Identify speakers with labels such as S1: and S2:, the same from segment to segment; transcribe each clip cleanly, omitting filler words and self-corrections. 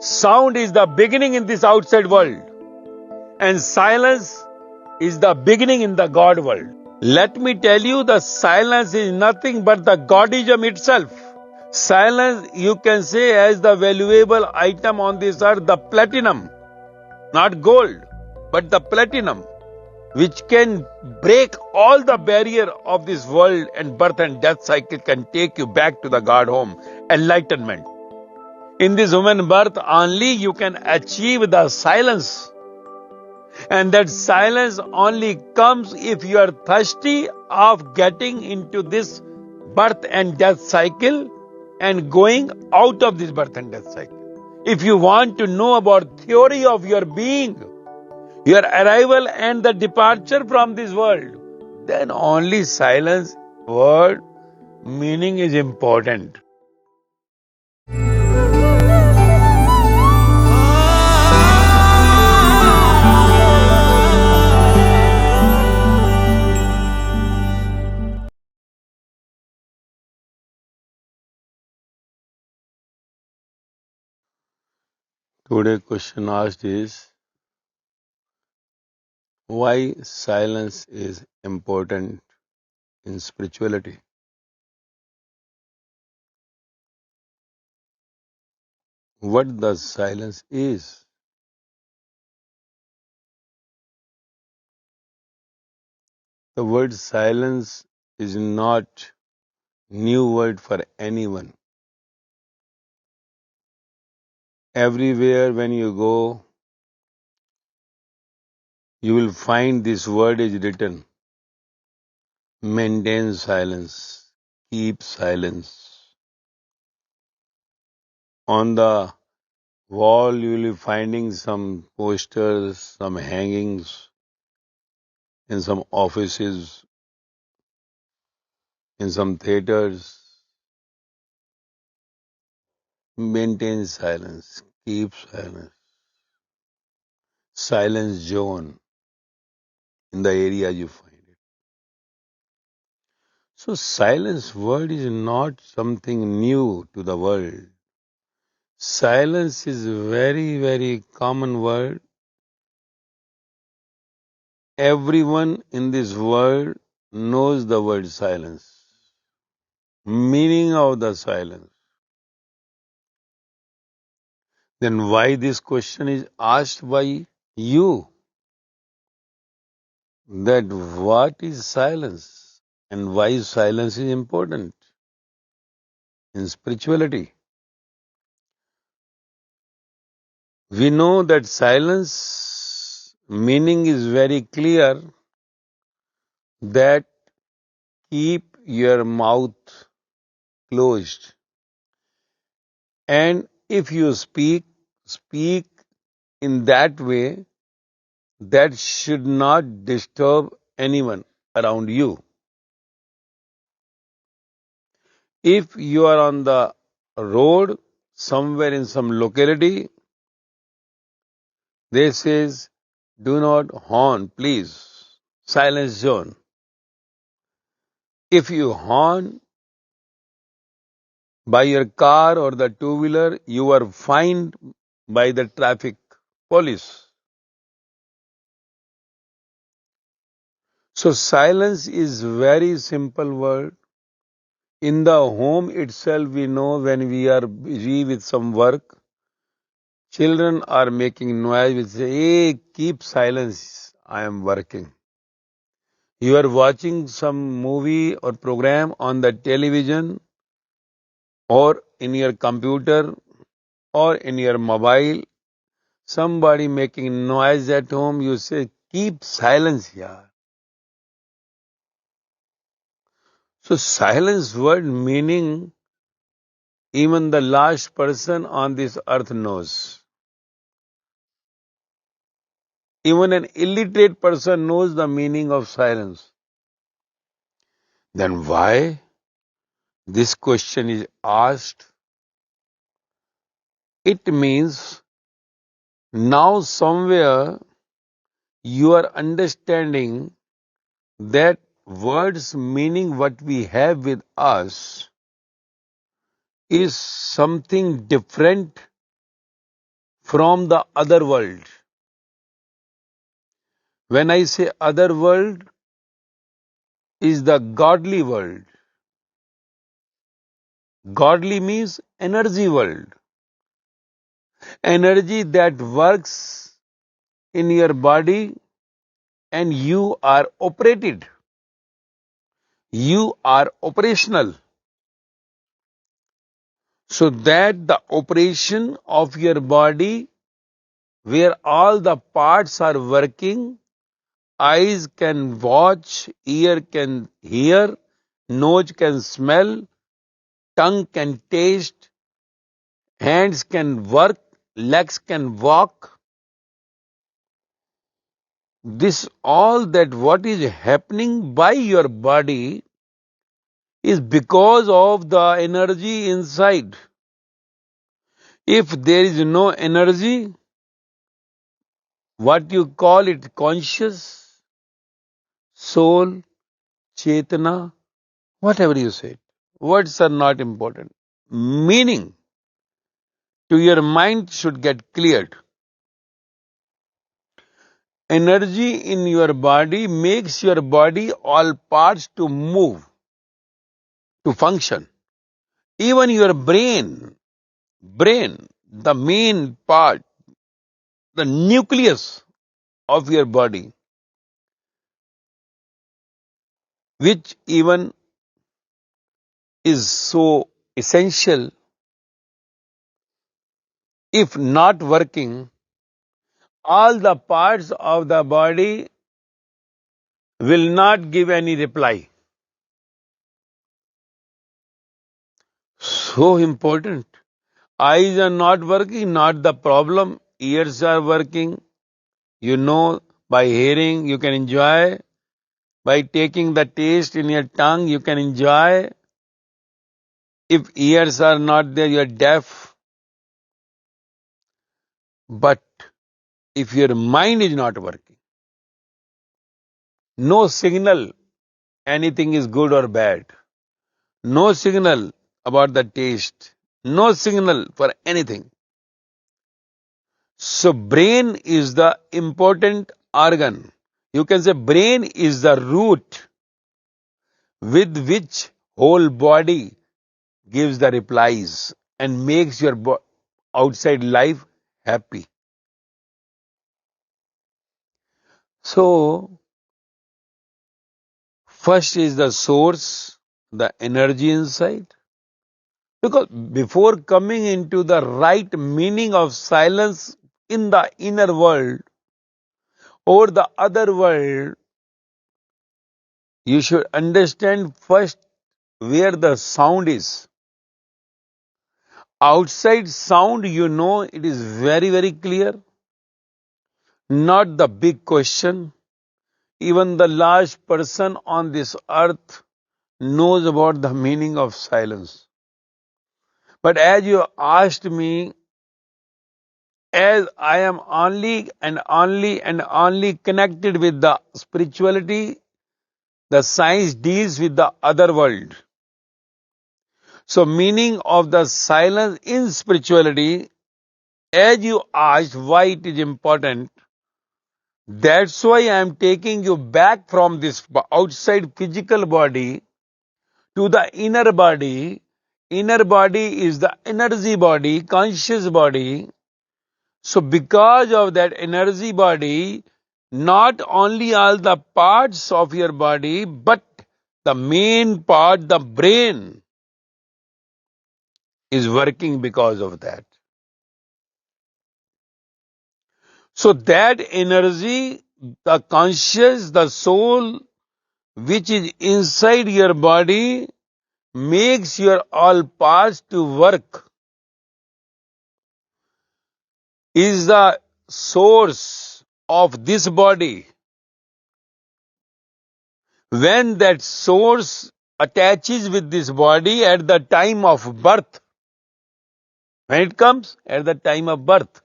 S1: Sound is the beginning in this outside world, and silence is the beginning in the God world. Let me tell you, the silence is nothing but the Godism itself. Silence, you can say, as the valuable item on this earth, the platinum, not gold, but the platinum, which can break all the barrier of this world, and birth and death cycle can take you back to the God home, enlightenment. In this human birth only you can achieve the silence. And that silence only comes if you are thirsty of getting into this birth and death cycle and going out of this birth and death cycle. If you want to know about theory of your being, your arrival and the departure from this world, then only silence word meaning is important. Today question asked is, why silence is important in spirituality? What the silence is? The word silence is not new word for anyone. Everywhere when you go, you will find this word is written. Maintain silence. Keep silence. On the wall, you will be finding some posters, some hangings in some offices, in some theaters. Maintain silence. Keep silence. Silence zone in the area you find it. So silence word is not something new to the world. Silence is a very, very common word. Everyone in this world knows the word silence. Meaning of the silence. Then why this question is asked by you? That what is silence and why silence is important in spirituality? We know that silence meaning is very clear, that keep your mouth closed. And if you speak in that way that should not disturb anyone around you. If you are on the road somewhere in some locality, they says, do not horn, please. Silence zone. If you horn by your car or the two-wheeler, you are fined by the traffic police. So silence is very simple word. In the home itself, we know when we are busy with some work, children are making noise, we say, hey, keep silence, I am working. You are watching some movie or program on the television or in your computer or in your mobile, somebody making noise at home, you say, keep silence here. So silence word meaning even the last person on this earth knows. Even an illiterate person knows the meaning of silence. Then why this question is asked? It means now somewhere you are understanding that words meaning what we have with us, is something different from the other world. When I say other world, is the godly world. Godly means energy world. Energy that works in your body and you are operated. You are operational. So that the operation of your body where all the parts are working, eyes can watch, ear can hear, nose can smell, tongue can taste, hands can work, legs can walk. This all that what is happening by your body is because of the energy inside. If there is no energy, what you call it conscious, soul, chetana, whatever you say, words are not important. Meaning to your mind should get cleared. Energy in your body makes your body all parts to move, to function. Even your brain, the main part, the nucleus of your body, which even is so essential, if not working, all the parts of the body will not give any reply. So important. Eyes are not working, not the problem. Ears are working. You know, by hearing, you can enjoy. By taking the taste in your tongue, you can enjoy. If ears are not there, you are deaf. But if your mind is not working, no signal anything is good or bad. No signal about the taste. No signal for anything. So brain is the important organ. You can say brain is the root with which whole body gives the replies and makes your outside life happy. So first is the source, the energy inside. Because before coming into the right meaning of silence in the inner world or the other world, you should understand first where the sound is. Outside sound, you know, it is very, very clear. Not the big question. Even the last person on this earth knows about the meaning of silence. But as you asked me, as I am only and only and only connected with the spirituality, the science deals with the other world. So meaning of the silence in spirituality, as you asked why it is important, that's why I am taking you back from this outside physical body to the inner body. Inner body is the energy body, conscious body. So because of that energy body, not only all the parts of your body, but the main part, the brain, is working because of that. So that energy, the conscious, the soul, which is inside your body, makes your all parts to work, is the source of this body. When that source attaches with this body at the time of birth, when it comes at the time of birth,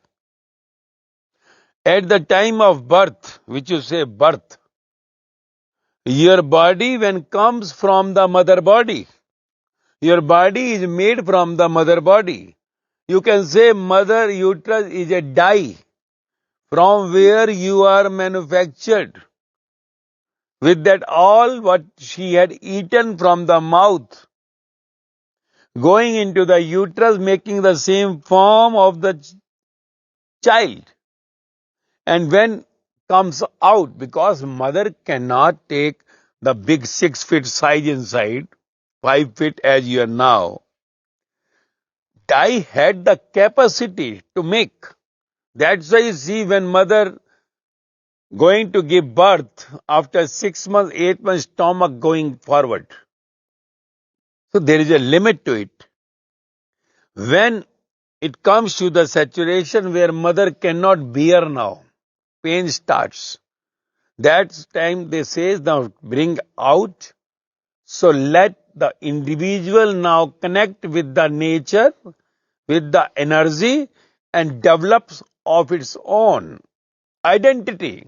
S1: at the time of birth, which you say birth, your body when comes from the mother body, your body is made from the mother body. You can say mother uterus is a dye from where you are manufactured. With that all what she had eaten from the mouth, going into the uterus, making the same form of the child. And when comes out, because mother cannot take the big 6 feet size inside, 5 feet as you are now, dye had the capacity to make. That's why you see when mother going to give birth, after 6 months, 8 months, stomach going forward. So there is a limit to it. When it comes to the saturation where mother cannot bear now, pain starts. That time they say now bring out. So let the individual now connect with the nature, with the energy, and develops of its own identity.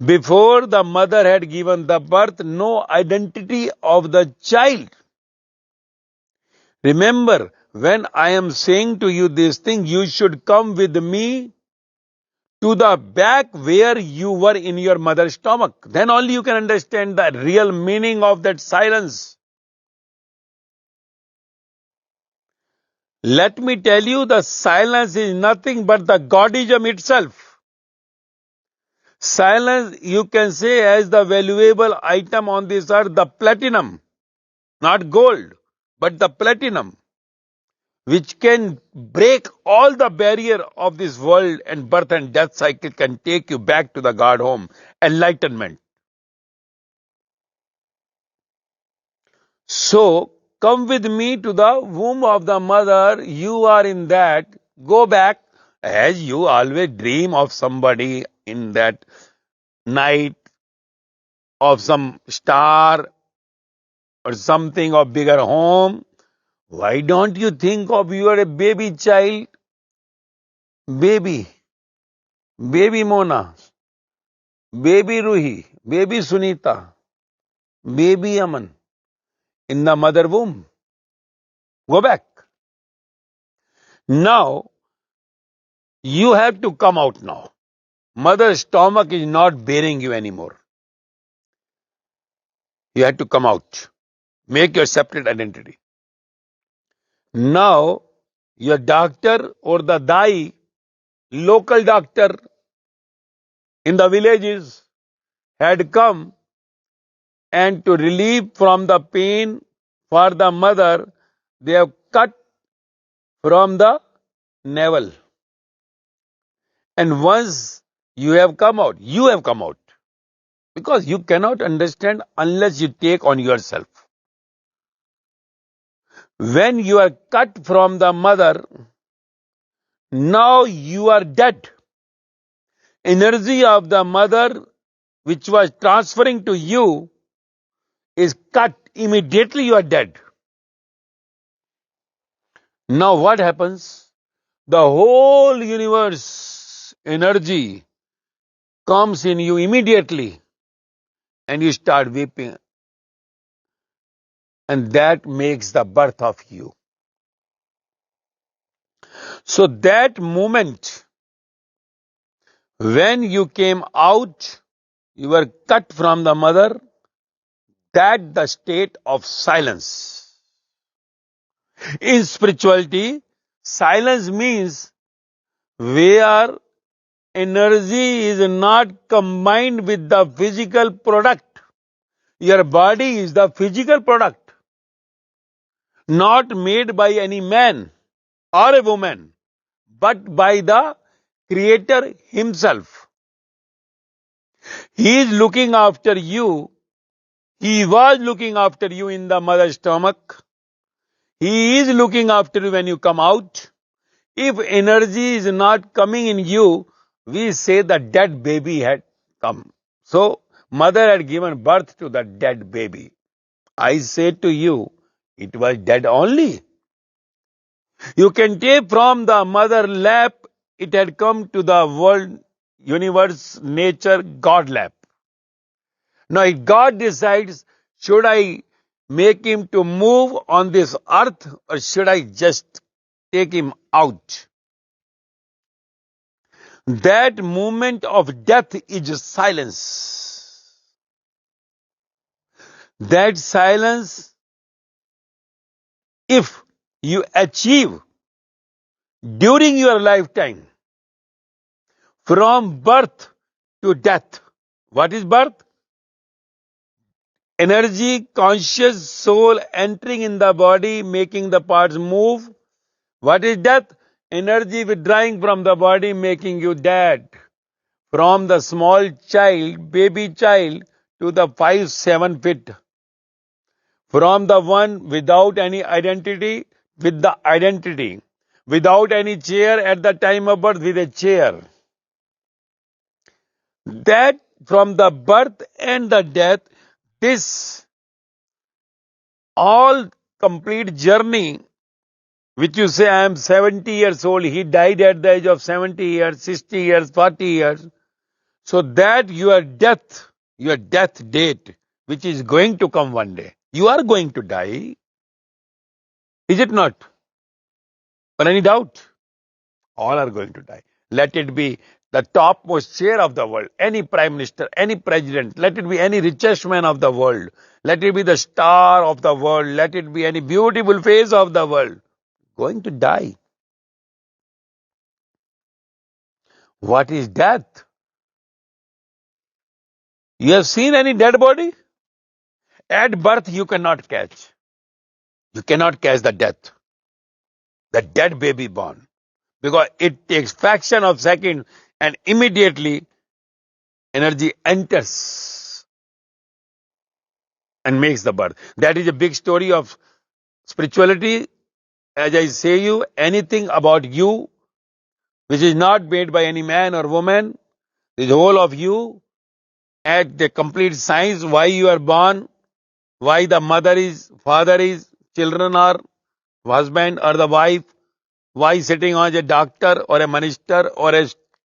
S1: Before the mother had given the birth, no identity of the child. Remember, when I am saying to you this thing, you should come with me to the back where you were in your mother's stomach. Then only you can understand the real meaning of that silence. Let me tell you, the silence is nothing but the Godism itself. Silence, you can say, as the valuable item on this earth, the platinum, not gold, but the platinum, which can break all the barrier of this world, and birth and death cycle can take you back to the God home, enlightenment. So, come with me to the womb of the mother. You are in that. Go back as you always dream of somebody in that night, of some star or something of bigger home. Why don't you think of your baby child, baby, baby Mona, baby Ruhi, baby Sunita, baby Aman in the mother womb? Go back. Now, you have to come out now. Mother's stomach is not bearing you anymore. You have to come out. Make your separate identity. Now, your doctor or the dai, local doctor in the villages had come, and to relieve from the pain for the mother, they have cut from the navel. And once you have come out, because you cannot understand unless you take on yourself. When you are cut from the mother, now you are dead. Energy of the mother which was transferring to you is cut. Immediately you are dead. Now what happens? The whole universe energy comes in you immediately, and you start weeping. And that makes the birth of you. So that moment when you came out, you were cut from the mother, that the state of silence. In spirituality, silence means where energy is not combined with the physical product. Your body is the physical product, not made by any man or a woman, but by the Creator Himself. He is looking after you. He was looking after you in the mother's stomach. He is looking after you when you come out. If energy is not coming in you, we say the dead baby had come. So, mother had given birth to the dead baby. I say to you, it was dead only. You can take from the mother lap, it had come to the world, universe, nature, God lap. Now, if God decides, should I make him to move on this earth, or should I just take him out. That moment of death is silence. That silence, if you achieve during your lifetime, from birth to death. What is birth? Energy, conscious soul entering in the body, making the parts move. What is death? Energy withdrawing from the body, making you dead. From the small child, baby child, to the 5-7 feet. From the one without any identity, with the identity. Without any chair at the time of birth, with a chair. That from the birth and the death, this all complete journey, which you say, I am 70 years old, he died at the age of 70 years, 60 years, 40 years. So that your death date, which is going to come one day, you are going to die. Is it not? For any doubt? All are going to die. Let it be the topmost chair of the world, any prime minister, any president, let it be any richest man of the world, let it be the star of the world, let it be any beautiful face of the world, going to die. What is death? You have seen any dead body? At birth you cannot catch. You cannot catch the death. The dead baby born. Because it takes fraction of second and immediately energy enters and makes the birth. That is a big story of spirituality. As I say you, anything about you which is not made by any man or woman, the whole of you at the complete science, why you are born, why the mother is, father is, children are, husband or the wife, why sitting as a doctor or a minister or a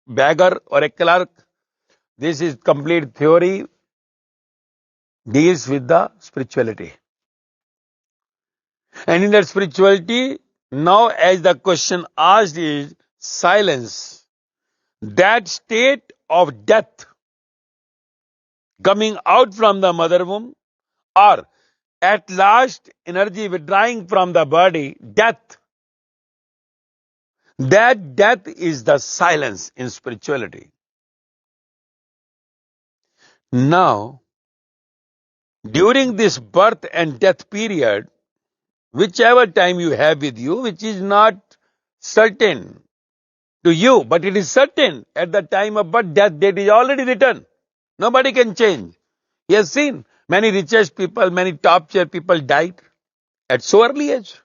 S1: beggar or a clerk. This is complete theory, deals with the spirituality. And in that spirituality, now as the question asked is silence, that state of death coming out from the mother womb, or at last energy withdrawing from the body, death. That death is the silence in spirituality. Now, during this birth and death period, whichever time you have with you, which is not certain to you, but it is certain at the time of birth, death date is already written. Nobody can change. You have seen many richest people, many top tier people died at so early age.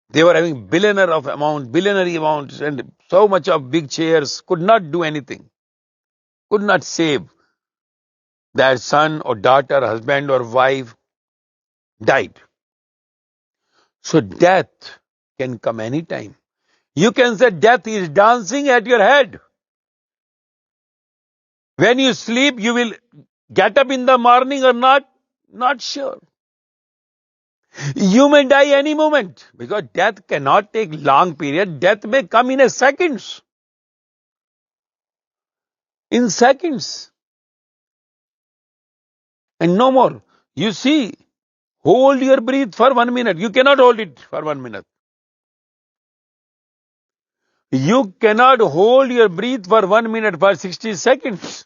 S1: They were having billionaire amounts and so much of big chairs, could not do anything. Could not save their son or daughter, husband or wife, died. So death can come anytime. You can say death is dancing at your head. When you sleep, you will get up in the morning or not? Not sure. You may die any moment because death cannot take long period. Death may come in a seconds. In seconds. And no more. You see, hold your breath for 1 minute. You cannot hold it for 1 minute. You cannot hold your breath for 1 minute for 60 seconds.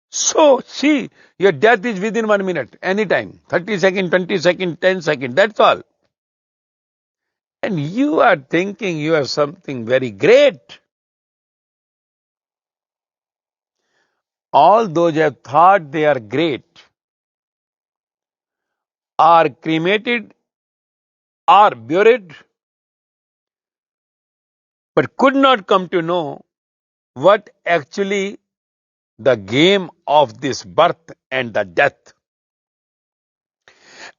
S1: So, see, your death is within 1 minute, anytime. 30 seconds, 20 seconds, 10 seconds, that's all. And you are thinking you have something very great. All those who have thought they are great are cremated, are buried, but could not come to know what actually the game of this birth and the death.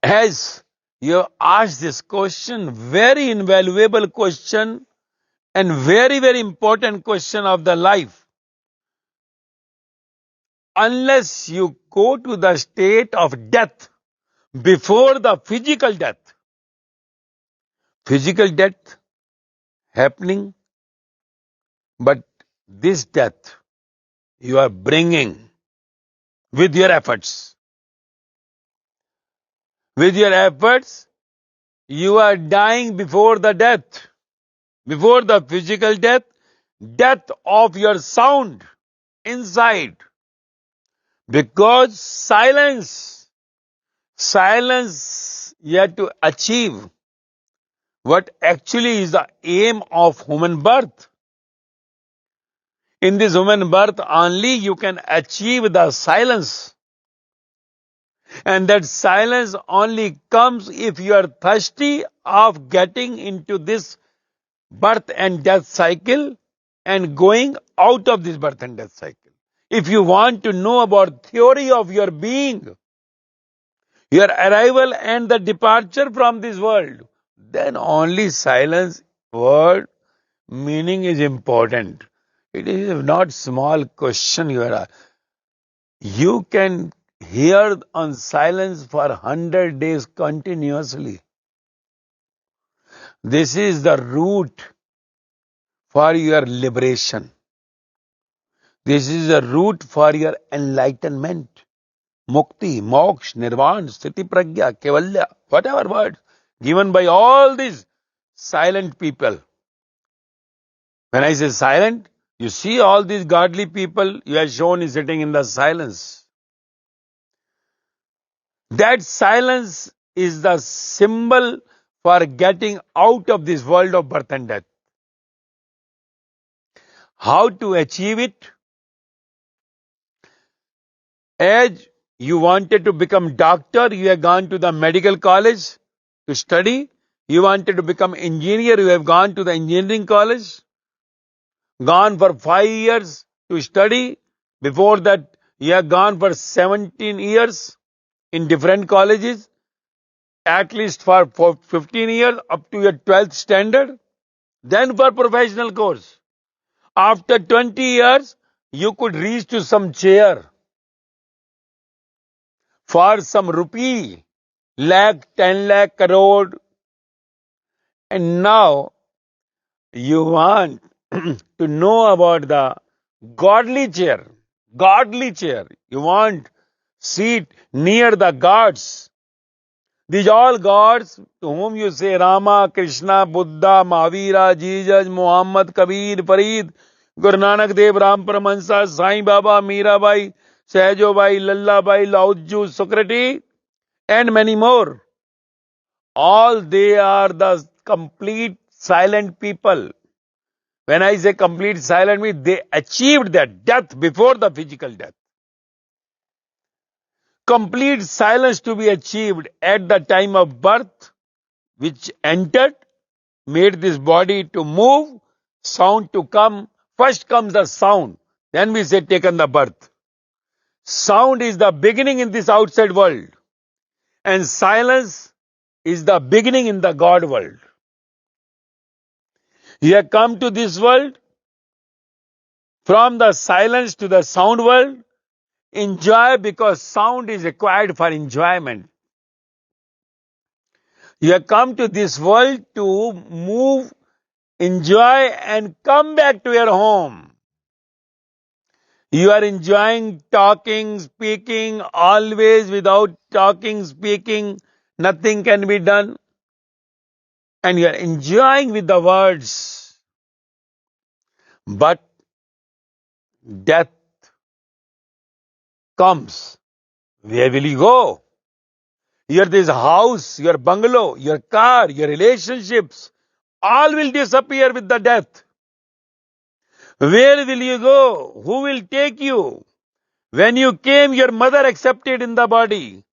S1: As you have asked this question, very invaluable question and very, very important question of the life. Unless you go to the state of death before the physical death happening, but this death you are bringing with your efforts. With your efforts, you are dying before the death, before the physical death, death of your sound inside. Because silence you have to achieve what actually is the aim of human birth. In this human birth only you can achieve the silence. And that silence only comes if you are thirsty of getting into this birth and death cycle and going out of this birth and death cycle. If you want to know about theory of your being, your arrival and the departure from this world, then only silence word meaning is important. It is not small question you are. You can hear on silence for 100 days continuously. This is the route for your liberation. This is the route for your enlightenment. Mukti, moksha, nirvana, sthiti pragya, kevalya, whatever words given by all these silent people. When I say silent, you see all these godly people you have shown is sitting in the silence. That silence is the symbol for getting out of this world of birth and death. How to achieve it? As you wanted to become doctor, you have gone to the medical college to study. You wanted to become engineer, you have gone to the engineering college. Gone for 5 years to study. Before that, you have gone for 17 years in different colleges. At least for 15 years up to your 12th standard. Then for professional course. After 20 years, you could reach to some chair for some rupee, lakh, 10 lakh, crore. And now you want to know about the godly chair. Godly chair. You want seat near the gods. These all gods to whom you say Rama, Krishna, Buddha, Mahavira, Jesus, Muhammad, Kabir, Farid, Guru Nanak Dev, Ram Paramahansa, Sai Baba, Mirabai, Sahajobai, Lallabai, Laoju, Socrates, and many more. All they are the complete silent people. When I say complete silent means they achieved that death before the physical death. Complete silence to be achieved at the time of birth, which entered, made this body to move, sound to come. First comes the sound, then we say taken the birth. Sound is the beginning in this outside world, and silence is the beginning in the God world. You have come to this world from the silence to the sound world. Enjoy because sound is required for enjoyment. You have come to this world to move, enjoy and come back to your home. You are enjoying talking, speaking, always without talking, speaking, nothing can be done. And you are enjoying with the words. But death comes. Where will you go? This house, your bungalow, your car, your relationships, all will disappear with the death. Where will you go? Who will take you? When you came, your mother accepted in the body.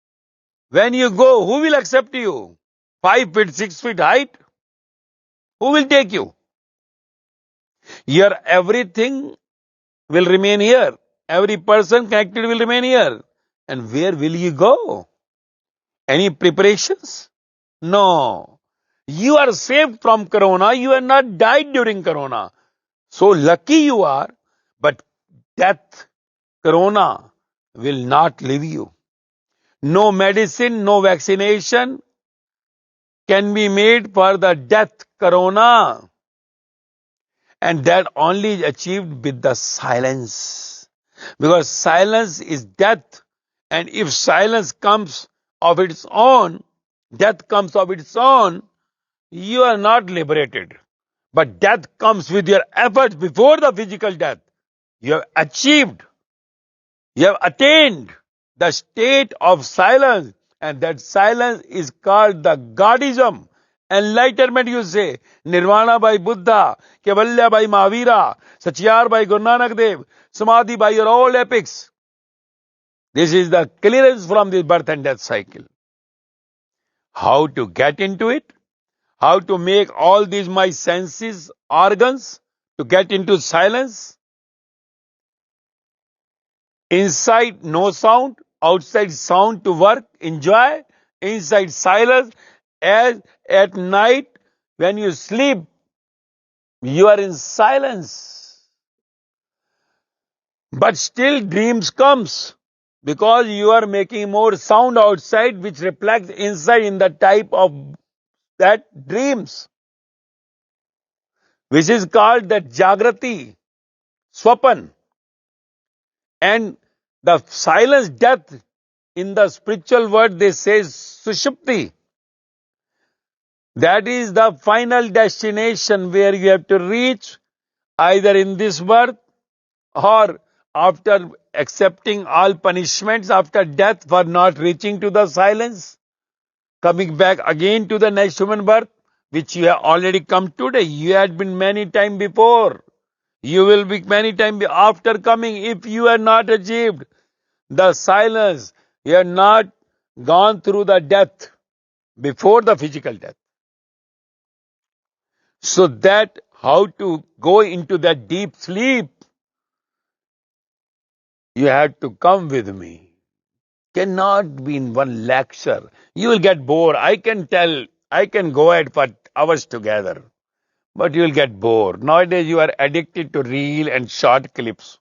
S1: When you go, who will accept you? 5 feet, 6 feet height? Who will take you? Your everything will remain here. Every person connected will remain here. And where will you go? Any preparations? No. You are saved from corona. You have not died during corona. So lucky you are, but death, corona will not leave you. No medicine, no vaccination can be made for the death, corona. And that only is achieved with the silence. Because silence is death. And if silence comes of its own, death comes of its own, you are not liberated. But death comes with your efforts before the physical death. You have achieved, you have attained the state of silence. And that silence is called the Godism. Enlightenment, you say. Nirvana by Buddha, Kaivalya by Mahavira, Satyar by Guru Nanak Dev, Samadhi by your old epics. This is the clearance from the birth and death cycle. How to get into it? How to make all these my senses, organs, to get into silence? Inside no sound, outside sound to work, enjoy, inside silence. As at night when you sleep, you are in silence. But still dreams comes because you are making more sound outside which reflects inside in the type of that dreams, which is called that Jagrati, Swapan. And the silence death, in the spiritual word they say Sushupti. That is the final destination where you have to reach either in this birth or after accepting all punishments after death for not reaching to the silence, coming back again to the next human birth, which you have already come today. You had been many times before. You will be many times after coming if you have not achieved the silence. You have not gone through the death before the physical death. So that how to go into that deep sleep, you have to come with me. Cannot be in one lecture. You will get bored. I can tell, I can go ahead for hours together. But you will get bored. Nowadays you are addicted to reel and short clips.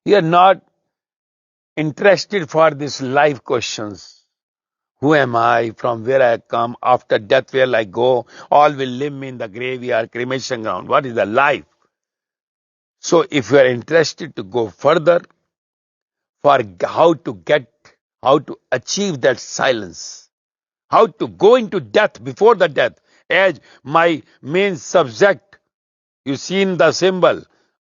S1: You are not interested for these life questions. Who am I? From where I come? After death, where I go? All will leave me in the graveyard, cremation ground. What is the life? So if you are interested to go further for how to achieve that silence, how to go into death before the death, as my main subject, you see in the symbol,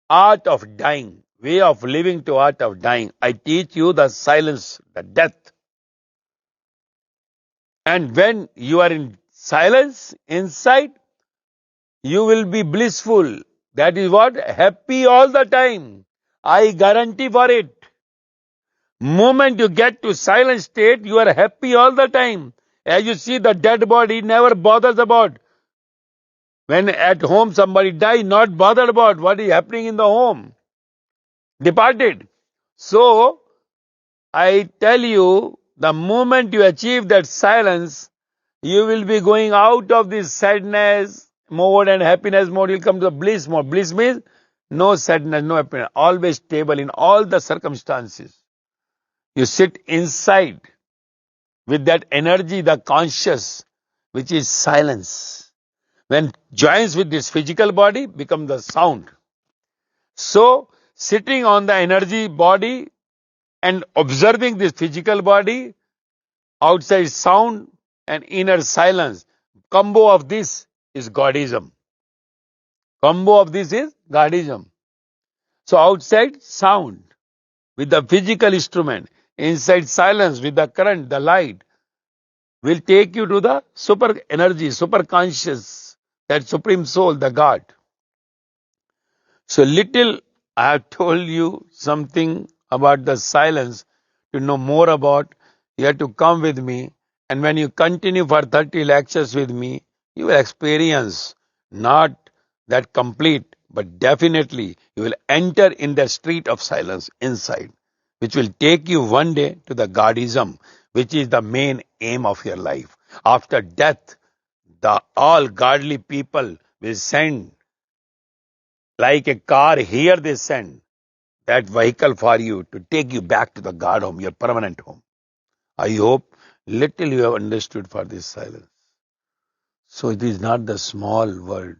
S1: art of dying, way of living to art of dying. I teach you the silence, the death. And when you are in silence inside, you will be blissful. That is what? Happy all the time. I guarantee for it. Moment you get to silent state, you are happy all the time. As you see, the dead body never bothers about. When at home somebody dies, not bothered about what is happening in the home. Departed. So, I tell you, the moment you achieve that silence, you will be going out of this sadness mode and happiness mode. You'll come to the bliss mode. Bliss means no sadness, no happiness. Always stable in all the circumstances. You sit inside with that energy, the conscious, which is silence. When joins with this physical body, becomes the sound. So, sitting on the energy body and observing this physical body, outside sound and inner silence, combo of this is Godism. Combo of this is Godism. So outside sound with the physical instrument, inside silence with the current, the light, will take you to the super energy, super conscious, that supreme soul, the God. So little I have told you something about the silence. To know more about, you have to come with me. And when you continue for 30 lectures with me, you will experience not that complete, but definitely you will enter in the street of silence inside, which will take you one day to the Godism, which is the main aim of your life. After death, the all godly people will send, like a car here they send, that vehicle for you to take you back to the God home, your permanent home. I hope little you have understood for this silence. So it is not the small world.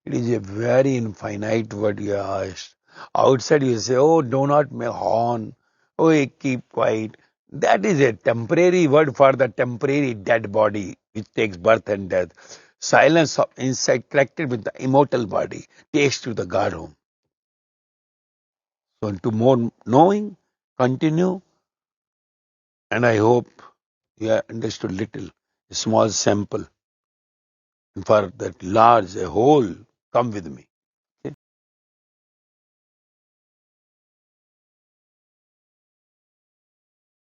S1: It is a very infinite word you asked. Outside you say, oh, do not make horn. Oh, keep quiet. That is a temporary word for the temporary dead body which takes birth and death. Silence of inside connected with the immortal body takes to the God home. So to more knowing, continue, and I hope you have understood little, a small sample. And for that large, a whole, come with me.